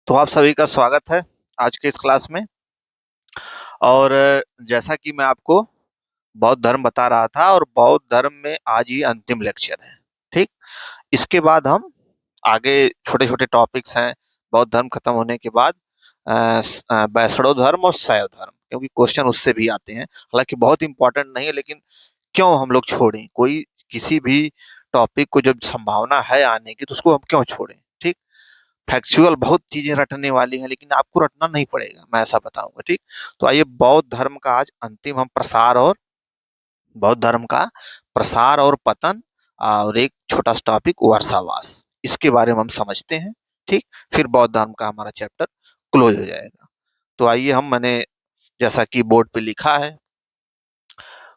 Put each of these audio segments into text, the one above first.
तो आप सभी का स्वागत है आज के इस क्लास में। और जैसा कि मैं आपको बौद्ध धर्म बता रहा था, और बौद्ध धर्म में आज ये अंतिम लेक्चर है। ठीक, इसके बाद हम आगे छोटे छोटे टॉपिक्स हैं बौद्ध धर्म खत्म होने के बाद। वैष्णव धर्म और शैव धर्म, क्योंकि क्वेश्चन उससे भी आते हैं। हालांकि बहुत इंपॉर्टेंट नहीं है, लेकिन क्यों हम लोग छोड़ें कोई किसी भी टॉपिक को, जब संभावना है आने की तो उसको हम क्यों छोड़ें। ठीक, फैक्चुअल बहुत चीजें रटने वाली हैं, लेकिन आपको रटना नहीं पड़ेगा, मैं ऐसा बताऊंगा। ठीक, तो आइए बौद्ध धर्म का आज अंतिम हम प्रसार और बौद्ध धर्म का प्रसार और पतन, और एक छोटा सा टॉपिक वर्षावास, इसके बारे में हम समझते हैं। ठीक, फिर बौद्ध धर्म का हमारा चैप्टर क्लोज हो जाएगा। तो आइए मैंने जैसा कि बोर्ड पे लिखा है,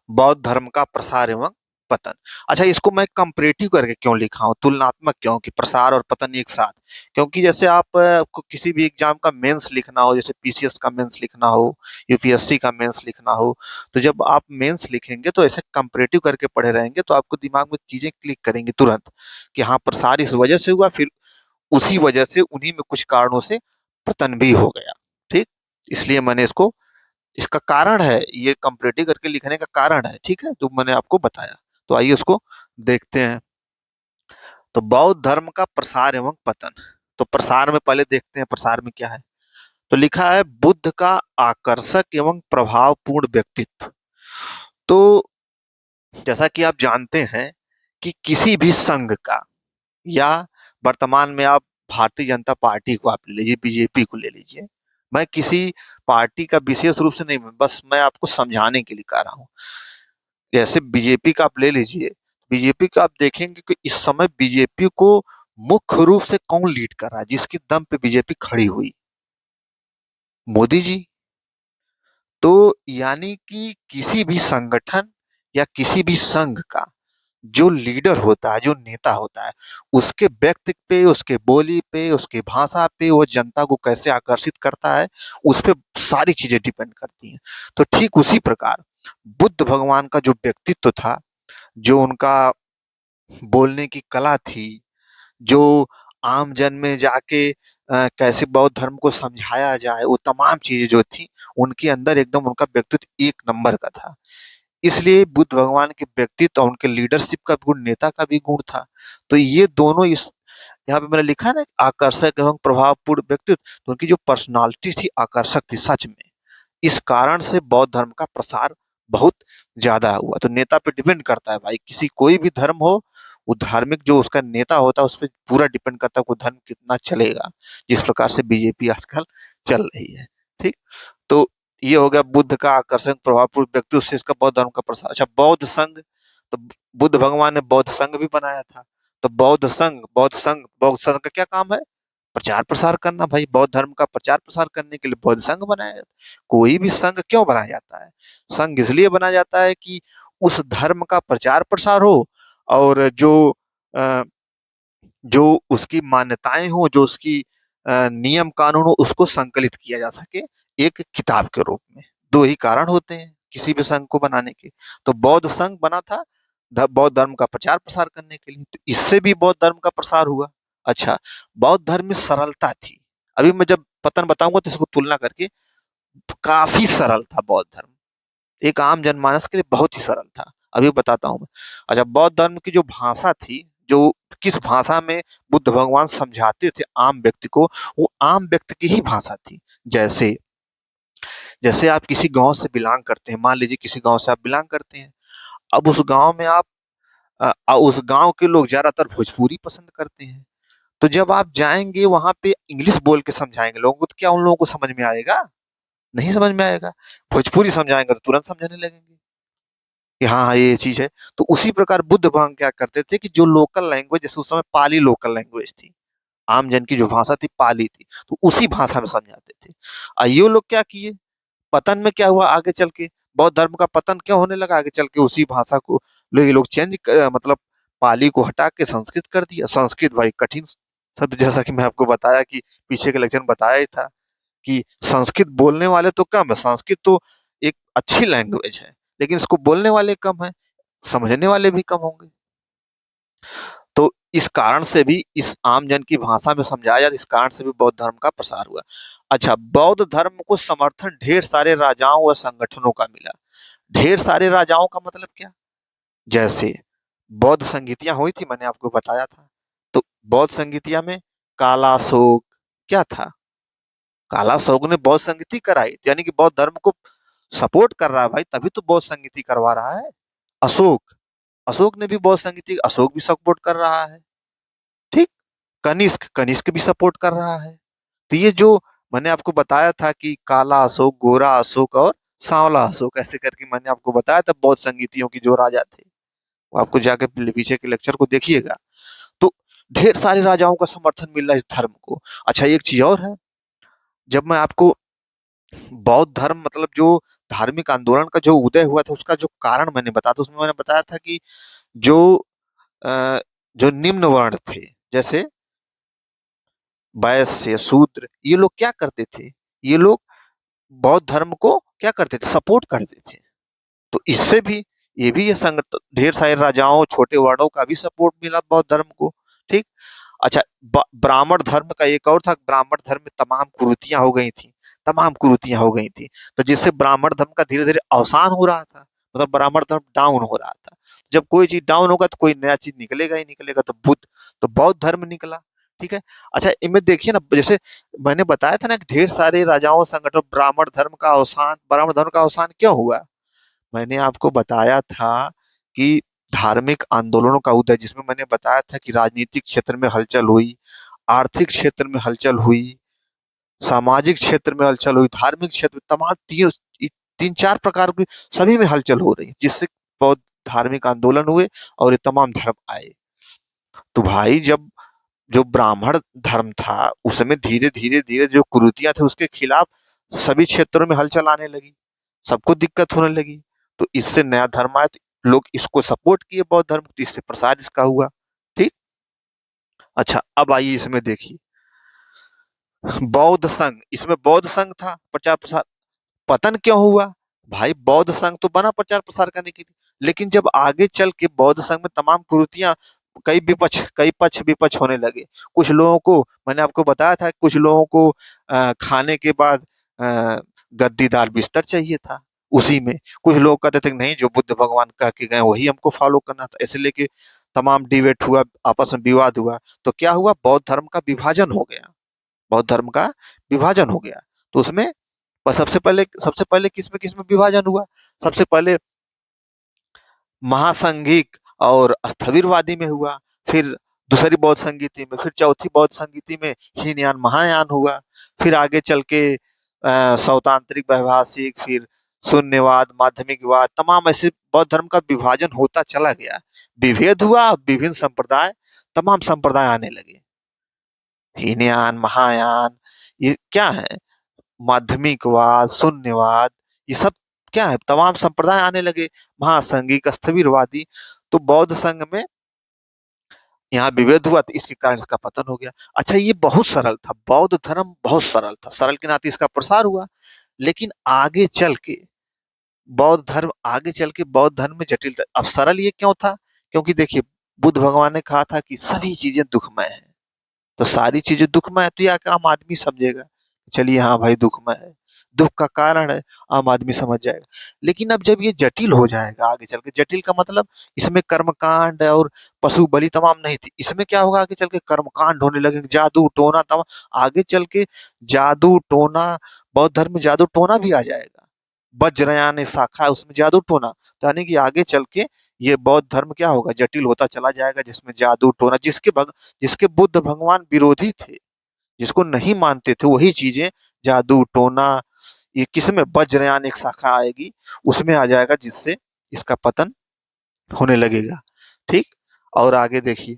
बौद्ध धर्म का प्रसार एवं पतन। अच्छा, इसको मैं कंपैरेटिव करके क्यों लिखा हूँ, तुलनात्मक क्यों, कि प्रसार और पतन एक साथ? क्योंकि जैसे आप को किसी भी एग्जाम का मेंस लिखना हो, जैसे पीसीएस का मेंस लिखना हो, यूपीएससी का मेंस लिखना हो, तो जब आप मेंस लिखेंगे तो ऐसे कंपैरेटिव करके पढ़े रहेंगे तो आपको दिमाग में चीजें क्लिक करेंगी तुरंत, कि हाँ प्रसार इस वजह से हुआ, फिर उसी वजह से उन्हीं में कुछ कारणों से पतन भी हो गया। ठीक, इसलिए मैंने इसका कारण है, ये कंपैरेटिव करके लिखने का कारण है। ठीक है, तो मैंने आपको बताया। तो आइए उसको देखते हैं। तो बौद्ध धर्म का प्रसार एवं पतन। तो प्रसार में पहले देखते हैं प्रसार में क्या है। तो लिखा है बुद्ध का आकर्षक एवं प्रभावपूर्ण व्यक्तित्व। तो जैसा कि आप जानते हैं कि किसी भी संघ का, या वर्तमान में आप भारतीय जनता पार्टी को आप ले लीजिए, बीजेपी को ले लीजिए, मैं किसी पार्टी का विशेष रूप से नहीं, बस मैं आपको समझाने के लिए कह रहा हूँ। जैसे बीजेपी का आप ले लीजिए, बीजेपी का आप देखेंगे कि इस समय बीजेपी को मुख्य रूप से कौन लीड कर रहा है, जिसके दम पे बीजेपी खड़ी हुई? मोदी जी। तो यानी कि किसी भी संगठन या किसी भी संघ का जो लीडर होता है, जो नेता होता है, उसके व्यक्ति पे, उसके बोली पे, उसके भाषा पे, वो जनता को कैसे आकर्षित करता है, उस पे सारी चीजें डिपेंड करती हैं। तो ठीक उसी प्रकार बुद्ध भगवान का जो व्यक्तित्व था, जो उनका बोलने की कला थी, जो आम जन में जाके कैसे बौद्ध धर्म को समझाया जाए, वो तमाम चीजें जो थी उनके अंदर, एकदम उनका व्यक्तित्व एक नंबर का था। इसलिए बुद्ध भगवान के व्यक्तित्व और उनके लीडरशिप का गुण, नेता का भी गुण था। तो ये दोनों, इस यहाँ पे मैंने लिखा है ना, आकर्षक एवं प्रभावपूर्ण व्यक्तित्व, तो उनकी जो पर्सनालिटी थी आकर्षक थी सच में। इस कारण से बौद्ध धर्म का प्रसार बहुत ज्यादा हुआ। तो नेता पे डिपेंड करता है भाई, किसी कोई भी धर्म हो, वो धार्मिक जो उसका नेता होता है उस पर पूरा डिपेंड करता है वो धर्म कितना चलेगा, जिस प्रकार से बीजेपी आजकल चल रही है। ठीक, तो ये हो गया बुद्ध का आकर्षण प्रभावपूर्ण व्यक्ति, उससे इसका बौद्ध धर्म का प्रसार। अच्छा, बौद्ध संघ, तो बुद्ध भगवान ने बौद्ध संघ भी बनाया था। तो बौद्ध संघ का क्या काम है? प्रचार प्रसार करना भाई। बौद्ध धर्म का प्रचार प्रसार करने के लिए बौद्ध संघ बनाया जाता है। कोई भी संघ क्यों बनाया जाता है? संघ इसलिए बनाया जाता है कि उस धर्म का प्रचार प्रसार हो, और अ, जो उसकी मान्यताएं हो, जो उसकी नियम कानून हो, उसको संकलित किया जा सके एक किताब के रूप में। दो ही कारण होते हैं किसी भी संघ को बनाने के। तो बौद्ध संघ बना था बौद्ध धर्म का प्रचार प्रसार करने के लिए, तो इससे भी बौद्ध धर्म का प्रसार हुआ। अच्छा, बौद्ध धर्म में सरलता थी। अभी मैं जब पतन बताऊंगा तो इसको तुलना करके, काफी सरल था बौद्ध धर्म, एक आम जनमानस के लिए बहुत ही सरल था। अभी बताता हूँ मैं। अच्छा, बौद्ध धर्म की जो भाषा थी, जो किस भाषा में बुद्ध भगवान समझाते थे आम व्यक्ति को, वो आम व्यक्ति की ही भाषा थी। जैसे जैसे आप किसी गांव से बिलोंग करते हैं, मान लीजिए किसी गांव से आप बिलोंग करते हैं। अब उस गांव में उस गांव के लोग ज्यादातर भोजपुरी पसंद करते हैं। तो जब आप जाएंगे वहां पे इंग्लिश बोल के समझाएंगे लोगों को, तो क्या उन लोगों को समझ में आएगा? नहीं समझ में आएगा। भोजपुरी समझाएंगे तो तुरंत समझने लगेंगे कि हाँ हाँ ये चीज है। तो उसी प्रकार बुद्ध भगवान क्या करते थे कि जो लोकल लैंग्वेज, जैसे उस समय पाली लोकल लैंग्वेज थी, आम जन की जो भाषा थी पाली थी, तो उसी भाषा में समझाते थे। ये लोग क्या किए, पतन में क्या हुआ आगे चल के, बौद्ध धर्म का पतन क्यों होने लगा आगे चल के, उसी भाषा को ये लोग मतलब पाली को हटा के संस्कृत कर दिया। संस्कृत भाई कठिन शब्द, जैसा कि मैं आपको बताया कि पीछे के लेक्चर में बताया ही था कि संस्कृत बोलने वाले तो कम है। संस्कृत तो एक अच्छी लैंग्वेज है, लेकिन इसको बोलने वाले कम है, समझने वाले भी कम होंगे। तो इस कारण से भी, इस आम जन की भाषा में समझाया जाए, इस कारण से भी बौद्ध धर्म का प्रसार हुआ। अच्छा, बौद्ध धर्म को समर्थन ढेर सारे राजाओं व संगठनों का मिला। ढेर सारे राजाओं का मतलब क्या? जैसे बौद्ध संगीतियां हुई थी, मैंने आपको बताया था। तो बौद्ध संगीतियां में काला अशोक क्या था? काला अशोक ने बौद्ध संगीति कराई, यानी कि बौद्ध धर्म को सपोर्ट कर रहा है भाई, तभी तो बौद्ध संगीति करवा रहा है। अशोक, अशोक ने भी बौद्ध संगीति, अशोक भी सपोर्ट कर रहा है। ठीक। कनिष्क, कनिष्क भी सपोर्ट कर रहा है। तो ये जो मैंने आपको बताया था कि काला अशोक, गोरा अशोक और सांवला अशोक, ऐसे करके मैंने आपको बताया था बौद्ध संगीतियों की जो राजा थे, वो आपको जाके पीछे के लेक्चर को देखिएगा। तो ढेर सारे राजाओं का समर्थन मिल रहा है इस धर्म को। अच्छा, एक चीज और है, जब मैं आपको बौद्ध धर्म मतलब जो धार्मिक आंदोलन का जो उदय हुआ था उसका जो कारण मैंने बताया था, उसमें मैंने बताया था कि जो अ, जो निम्न वर्ण थे, जैसे वैश्य, शूद्र, ये लोग क्या करते थे? ये लोग बौद्ध धर्म को क्या करते थे? सपोर्ट करते थे। तो इससे भी, ये भी ये संगत ढेर सारे राजाओं, छोटे वर्णों का भी सपोर्ट मिला बौद्ध धर्म को। ठीक। अच्छा, ब्राह्मण धर्म का एक और था, ब्राह्मण धर्म में तमाम कुरीतियां हो गई थी, तमाम कुरीतियां हो गई थी, तो जिससे ब्राह्मण धर्म का धीरे धीरे अवसान हो रहा था, मतलब ब्राह्मण धर्म डाउन हो रहा था। जब कोई चीज डाउन होगा तो कोई नया चीज निकलेगा ही निकलेगा, तो बौद्ध धर्म निकला। ठीक है। अच्छा, इनमें देखिए ना, जैसे मैंने बताया था ना कि ढेर सारे राजाओं, संगठन, ब्राह्मण धर्म का अवसान क्यों हुआ? मैंने आपको बताया था कि धार्मिक आंदोलनों का उदय, जिसमें मैंने बताया था कि राजनीतिक क्षेत्र में हलचल हुई, आर्थिक क्षेत्र में हलचल हुई, सामाजिक क्षेत्र में हलचल हुई, धार्मिक क्षेत्र में, तमाम तीन चार प्रकार की सभी में हलचल हो रही है, जिससे बहुत धार्मिक आंदोलन हुए और ये तमाम धर्म आए। तो भाई, जब जो ब्राह्मण धर्म था उसमें धीरे धीरे धीरे जो कुरीतियां थे उसके खिलाफ सभी क्षेत्रों में हलचल आने लगी, सबको दिक्कत होने लगी। तो इससे नया धर्म आया, तो लोग इसको सपोर्ट किए बौद्ध धर्म, तो इससे प्रसार इसका हुआ। ठीक। अच्छा, अब आइए इसमें देखिए, बौद्ध संघ, इसमें बौद्ध संघ था प्रचार प्रसार, पतन क्यों हुआ? भाई, बौद्ध संघ तो बना प्रचार प्रसार करने के लिए, लेकिन जब आगे चल के बौद्ध संघ में तमाम कुरीतियां, कई पक्ष विपक्ष होने लगे। कुछ लोगों को, मैंने आपको बताया था, कुछ लोगों को खाने के बाद अ, गद्दीदार बिस्तर चाहिए था उसी में। कुछ लोग कहते थे कि नहीं, जो बुद्ध भगवान कह के गए वही हमको फॉलो करना था, ऐसे लेके तमाम डिबेट हुआ, आपस में विवाद हुआ। तो क्या हुआ? बौद्ध धर्म का विभाजन हो गया, बौद्ध धर्म का विभाजन हो गया। तो उसमें सबसे पहले किसमें विभाजन हुआ? सबसे पहले महासंघिक और स्थविरवादी में हुआ, फिर दूसरी बौद्ध संगीति में, फिर चौथी बौद्ध संगीति में हीनयान महायान हुआ, फिर आगे चल के सौतांत्रिक वैभाषिक, फिर शून्यवाद, माध्यमिकवाद, तमाम ऐसे बौद्ध धर्म का विभाजन होता चला गया, विभेद हुआ, विभिन्न संप्रदाय, तमाम संप्रदाय आने लगे। हीनयान, महायान, ये क्या है? माध्यमिकवाद, शून्यवाद, ये सब क्या है? तमाम संप्रदाय आने लगे, महासंघिक, स्थविरवादी। तो बौद्ध संघ में यहाँ विभेद हुआ, तो इसके कारण इसका पतन हो गया। अच्छा, ये बहुत सरल था, बौद्ध धर्म बहुत सरल था, सरल के नाते इसका प्रसार हुआ। लेकिन आगे चल के बौद्ध धर्म में जटिलता। अब सरल ये क्यों था? क्योंकि देखिए, बुद्ध भगवान ने कहा था कि सभी चीजें दुखमय है, तो सारी चीजें दुखमय है, तो यह आम आदमी समझेगा, चलिए हाँ भाई दुखमय है, दुख का कारण है, आम आदमी समझ जाएगा। लेकिन अब जब ये जटिल हो जाएगा आगे चल के, जटिल का मतलब इसमें कर्मकांड और पशु बलि तमाम नहीं थी, इसमें क्या होगा? आगे चल के कर्मकांड होने लगे, जादू टोना तमाम, आगे चल के जादू टोना, बौद्ध धर्म में जादू टोना भी आ जाएगा। वज्रयान एक शाखा है, उसमें जादू टोना, तो यानी कि आगे चल के ये बौद्ध धर्म क्या होगा? जटिल होता चला जाएगा, जिसमें जादू टोना, जिसके बुद्ध भगवान विरोधी थे, जिसको नहीं मानते थे, वही चीजें, जादू टोना, ये किसमें? वज्रयान एक शाखा आएगी, उसमें आ जाएगा, जिससे इसका पतन होने लगेगा। ठीक। और आगे देखिए,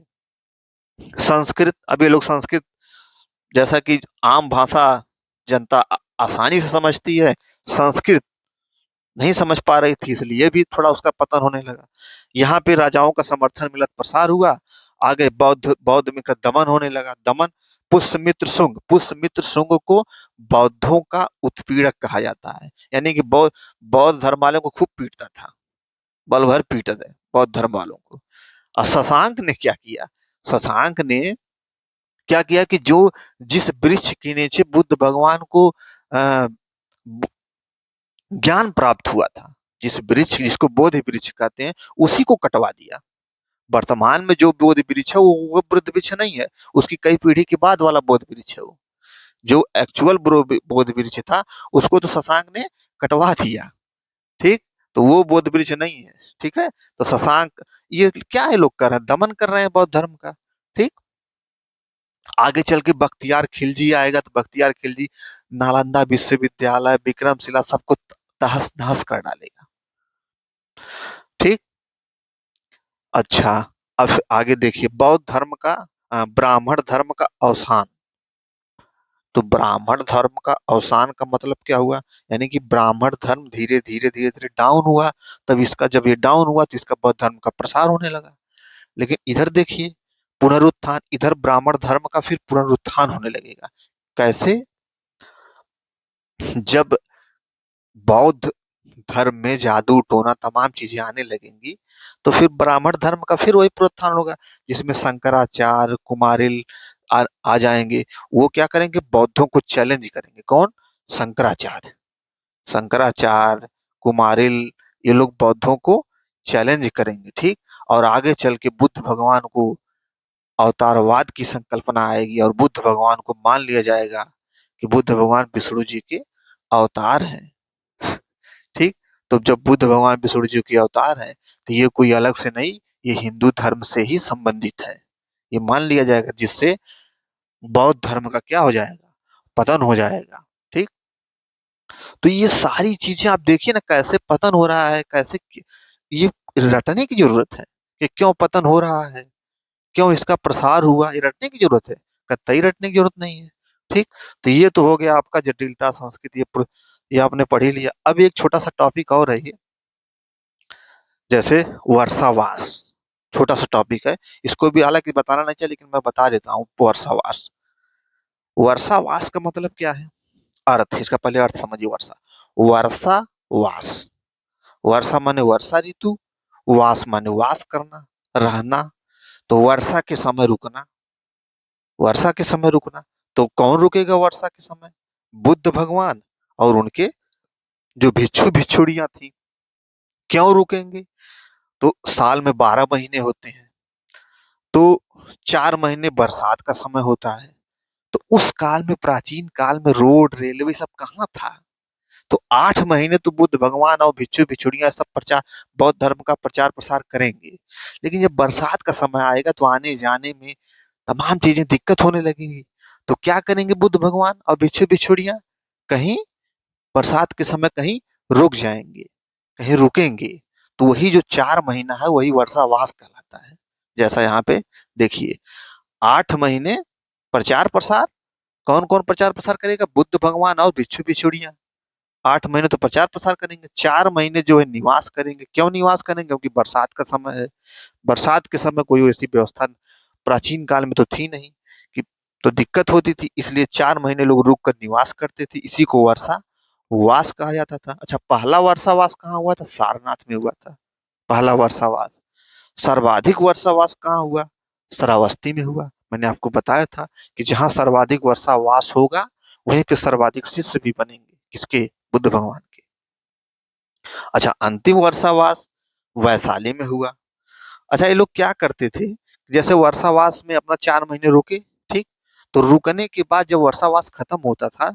संस्कृत, अब ये लोग संस्कृत, जैसा कि आम भाषा जनता आसानी से समझती है, संस्कृत नहीं समझ पा रही थी, इसलिए भी थोड़ा उसका पतन होने लगा। यहाँ पे राजाओं का समर्थन मिला, प्रसार हुआ। आगे बौद्ध बौद्ध में का दमन होने लगा, दमन। पुष्यमित्र शुंग को बौद्धों का उत्पीड़क कहा जाता है, यानी कि बौद्ध धर्म वालों को खूब पीटता था, बल भर पीटता है बौद्ध धर्म वालों को। और शशांक ने क्या किया? शशांक ने क्या किया कि जो जिस वृक्ष के नीचे बुद्ध भगवान को अ, ज्ञान प्राप्त हुआ था, जिस वृक्ष जिसको बोधि वृक्ष कहते हैं, उसी को कटवा दिया। वर्तमान में जो बोधि वृक्ष है वो बोधि वृक्ष नहीं है, उसकी कई पीढ़ी के बाद वाला बोधि वृक्ष है वो। जो एक्चुअल बोधि वृक्ष था उसको तो शशांक ने कटवा दिया। ठीक, तो वो बोध वृक्ष नहीं है। ठीक है, तो शशांक, ये क्या है लोग कर रहे हैं, दमन कर रहे हैं बौद्ध धर्म का। ठीक, आगे चल के बख्तियार खिलजी आएगा तो बख्तियार खिलजी नालंदा विश्वविद्यालय, विक्रमशिला सबको तहस नहस कर डालेगा। ठीक, अच्छा, अब आगे देखिए बौद्ध धर्म का ब्राह्मण धर्म का अवसान। तो ब्राह्मण धर्म का अवसान का मतलब क्या हुआ, यानी कि ब्राह्मण धर्म धीरे धीरे धीरे धीरे डाउन हुआ। तब इसका जब ये डाउन हुआ तो इसका बौद्ध धर्म का प्रसार होने लगा। लेकिन इधर देखिए पुनरुत्थान, इधर ब्राह्मण धर्म का फिर पुनरुत्थान होने लगेगा। कैसे, जब बौद्ध धर्म में जादू टोना तमाम चीजें आने लगेंगी तो फिर ब्राह्मण धर्म का फिर वही पुनरुत्थान होगा, जिसमें शंकराचार्य, कुमारिल आ जाएंगे। वो क्या करेंगे, बौद्धों को चैलेंज करेंगे। कौन, शंकराचार्य, शंकराचार्य, कुमारिल, ये लोग बौद्धों को चैलेंज करेंगे। ठीक, और आगे चल के बुद्ध भगवान को अवतारवाद की संकल्पना आएगी और बुद्ध भगवान को मान लिया जाएगा कि बुद्ध भगवान विष्णु जी के अवतार हैं। ठीक, तो जब बुद्ध भगवान विष्णु जी के अवतार हैं तो ये कोई अलग से नहीं, ये हिंदू धर्म से ही संबंधित है, ये मान लिया जाएगा, जिससे बौद्ध धर्म का क्या हो जाएगा, पतन हो जाएगा। ठीक, तो ये सारी चीजें आप देखिए ना कैसे पतन हो रहा है, कैसे ये रटने की जरूरत है कि क्यों पतन हो रहा है, क्यों इसका प्रसार हुआ, ये रटने की जरूरत है, कतई रटने की जरूरत नहीं है। ठीक, तो ये तो हो गया आपका जटिलता संस्कृति, ये आपने पढ़ ही लिया। अब एक छोटा सा टॉपिक और है ये, जैसे वर्षावास, छोटा सा टॉपिक है, इसको भी हालांकि बताना नहीं चाहिए लेकिन मैं बता देता हूँ। वर्षावास, वर्षावास का मतलब क्या है, अर्थ, इसका पहले अर्थ समझिए। वर्षा, वर्षा वास, वर्षा माने वर्षा ऋतु, वास माने वास करना, रहना। तो वर्षा के समय रुकना, वर्षा के समय रुकना। तो कौन रुकेगा वर्षा के समय, बुद्ध भगवान और उनके जो भिक्षु भिक्षुड़ियां थी। क्यों रुकेंगे, तो साल में 12 महीने होते हैं, तो 4 महीने बरसात का समय होता है। तो उस काल में, प्राचीन काल में रोड रेलवे सब कहाँ था, तो 8 महीने तो बुद्ध भगवान और भिक्षु भिक्षुड़ियां सब प्रचार, बौद्ध धर्म का प्रचार प्रसार करेंगे। लेकिन जब बरसात का समय आएगा तो आने जाने में तमाम चीजें दिक्कत होने लगेगी। तो क्या करेंगे बुद्ध भगवान और भिक्षु भिक्षुड़ियां, कहीं बरसात के समय कहीं रुक जाएंगे, कहीं रुकेंगे। तो वही जो 4 महीना है वही वर्षावास कहलाता है। जैसा यहाँ पे देखिए, 8 महीने प्रचार प्रसार, कौन कौन प्रचार प्रसार करेगा, बुद्ध भगवान और भिक्षु भिक्षुड़ियां। 8 महीने तो प्रचार प्रसार करेंगे, 4 महीने जो है निवास करेंगे। क्यों निवास करेंगे, क्योंकि बरसात का समय है। बरसात के समय कोई ऐसी व्यवस्था प्राचीन काल में तो थी नहीं कि, तो दिक्कत होती थी, इसलिए 4 महीने लोग रुक कर निवास करते थे। इसी को वर्षा वास कहा जाता था। अच्छा, पहला वर्षावास कहाँ हुआ था, सारनाथ में हुआ था पहला वर्षावास। सर्वाधिक वर्षावास कहाँ हुआ, श्रावस्ती में हुआ। मैंने आपको बताया था कि जहां सर्वाधिक वर्षावास होगा वहीं पे सर्वाधिक शिष्य भी बनेंगे, किसके, बुद्ध भगवान के। अच्छा, अंतिम वर्षावास वैशाली में हुआ। अच्छा, ये लोग क्या करते थे, जैसे वर्षावास में अपना 4 महीने रुके। ठीक, तो रुकने के बाद जब वर्षावास खत्म होता था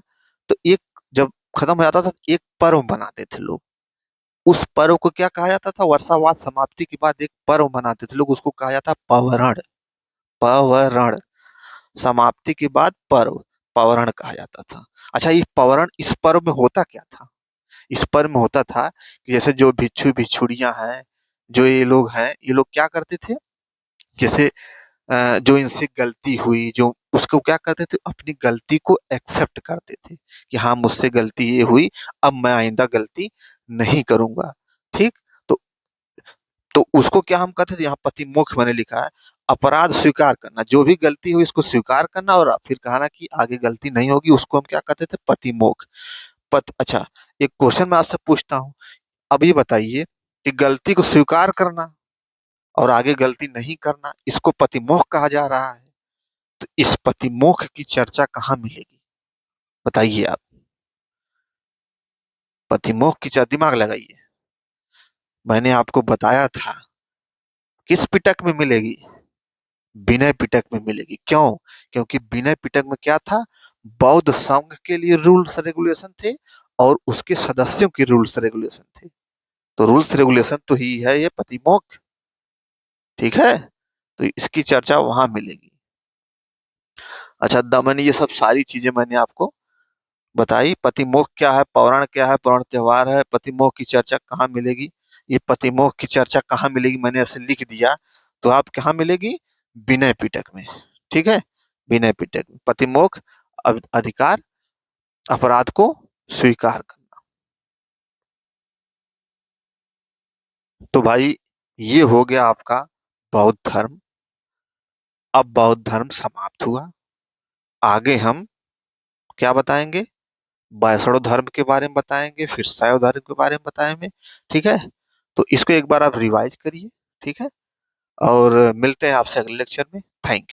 तो एक, जब खत्म हो जाता था एक पर्व मनाते थे लोग। उस पर्व को क्या कहा जाता था, वर्षावास समाप्ति के बाद एक पर्व मनाते थे लोग, उसको कहा जाता पवरण। पवरण, समाप्ति के बाद पर्व, पवरण कहा जाता था। अच्छा, ये पवरण, इस पर्व में होता क्या था, इस पर्व में होता था कि जैसे जो भिक्षु भिक्षुड़ियां हैं, जो ये लोग हैं, ये लोग क्या करते थे, जैसे जो इनसे गलती हुई, जो उसको क्या करते थे, अपनी गलती को एक्सेप्ट करते थे कि हाँ मुझसे गलती ये हुई, अब मैं आइंदा गलती नहीं करूंगा। ठीक, तो तो उसको क्या हम कहते थे, यहाँ पतिमोक्ष मैंने लिखा है, अपराध स्वीकार करना, जो भी गलती हुई इसको स्वीकार करना और फिर कहना कि आगे गलती नहीं होगी, उसको हम क्या कहते थे, पतिमोक्ष। अच्छा, एक क्वेश्चन मैं आपसे पूछता हूँ, अब ये बताइए कि गलती को स्वीकार करना और आगे गलती नहीं करना, इसको पतिमोक्ष कहा जा रहा है। तो इस पतिमोक्ष की चर्चा कहाँ मिलेगी, बताइए आप। पतिमोक्ष की चर्चा, दिमाग लगाइए। मैंने आपको बताया था किस पिटक में मिलेगी, विनय पिटक में मिलेगी। क्यों? क्योंकि विनय पिटक में क्या था, बौद्ध संघ के लिए रूल्स रेगुलेशन थे और उसके सदस्यों के रूल्स रेगुलेशन थे। तो रूल्स रेगुलेशन तो ही है ये पतिमोक्ष, ठीक है। तो इसकी चर्चा वहां मिलेगी। अच्छा, मैंने ये सब सारी चीजें मैंने आपको बताई। पतिमोक्ष क्या है, पौराण क्या है, पौराण त्योहार है, पतिमोक्ष की चर्चा कहाँ मिलेगी, ये पतिमोक्ष की चर्चा कहाँ मिलेगी मैंने ऐसे लिख दिया। तो आप कहाँ मिलेगी, विनय पिटक में, ठीक है। विनय पिटक में पतिमोक्ष अधिकार, अपराध को स्वीकार करना। तो भाई ये हो गया आपका बौद्ध धर्म। अब बौद्ध धर्म समाप्त हुआ। आगे हम क्या बताएंगे, वैष्णव धर्म के बारे में बताएंगे, फिर शैव धर्म के बारे में बताएंगे, ठीक है। तो इसको एक बार आप रिवाइज करिए, ठीक है। और मिलते हैं आपसे अगले लेक्चर में। Thank you.